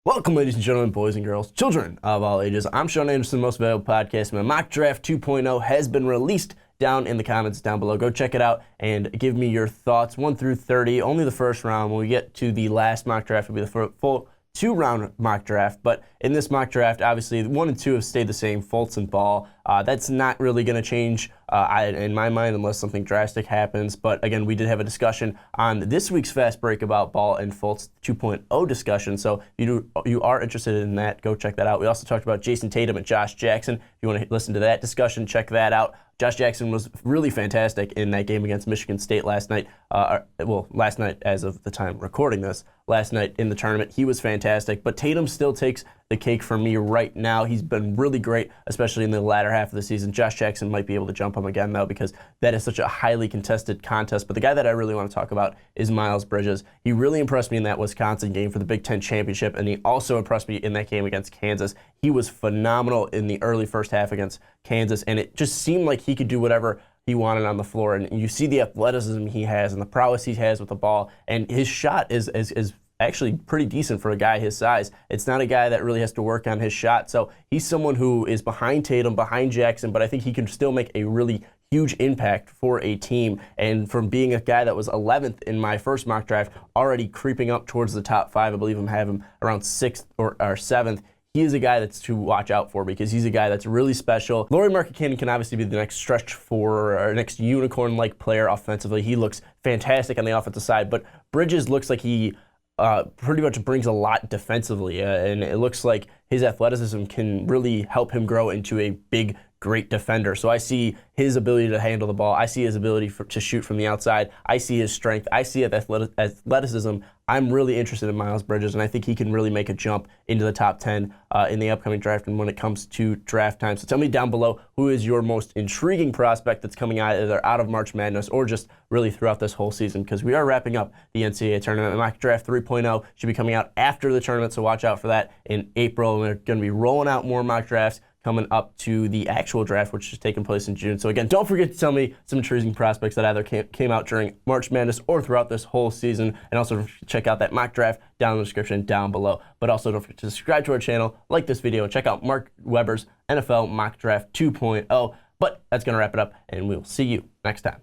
Welcome, ladies and gentlemen, boys and girls, children of all ages. I'm Sean Anderson, Most Valuable Podcast. My mock draft 2.0 has been released down in the comments down below. Go check it out and give me your thoughts, 1 through 30. Only the first round. When we get to the last mock draft, it'll be the full 2-round mock draft. But in this mock draft, obviously, 1 and 2 have stayed the same, Fultz and Ball. That's not really going to change in my mind unless something drastic happens. But again, we did have a discussion on this week's Fast Break about Ball and Fultz 2.0 discussion. So if you are interested in that, go check that out. We also talked about Jason Tatum and Josh Jackson. If you want to listen to that discussion, check that out. Josh Jackson was really fantastic in that game against Michigan State last night. Last night as of the time recording this. Last night in the tournament, he was fantastic. But Tatum still takes the cake for me right now. He's been really great, especially in the latter half of the season. Josh Jackson might be able to jump him again, though, because that is such a highly contested contest. But the guy that I really want to talk about is Miles Bridges. He really impressed me in that Wisconsin game for the Big Ten Championship, and he also impressed me in that game against Kansas. He was phenomenal in the early first half against Kansas, and it just seemed like he could do whatever he wanted on the floor. And you see the athleticism he has and the prowess he has with the ball, and his shot is actually pretty decent for a guy his size. It's not a guy that really has to work on his shot. So he's someone who is behind Tatum, behind Jackson, but I think he can still make a really huge impact for a team. And from being a guy that was 11th in my first mock draft, already creeping up towards the top 5, I believe I have him around 6th or 7th. He is a guy that's to watch out for because he's a guy that's really special. Lauri Markkanen can obviously be the next stretch for our next unicorn-like player offensively. He looks fantastic on the offensive side, but Bridges looks like he pretty much brings a lot defensively, and it looks like his athleticism can really help him grow into a big, great defender. So I see his ability to handle the ball. I see his ability to shoot from the outside. I see his strength. I see his athleticism. I'm really interested in Miles Bridges, and I think he can really make a jump into the top 10 in the upcoming draft and when it comes to draft time. So tell me down below, who is your most intriguing prospect that's coming out either out of March Madness or just really throughout this whole season, because we are wrapping up the NCAA tournament. Mock Draft 3.0 should be coming out after the tournament, so watch out for that in April. And we're going to be rolling out more mock drafts coming up to the actual draft, which is taking place in June. So again, don't forget to tell me some intriguing prospects that either came out during March Madness or throughout this whole season. And also check out that mock draft down in the description down below. But also don't forget to subscribe to our channel, like this video, and check out Mark Weber's NFL Mock Draft 2.0. But that's going to wrap it up, and we'll see you next time.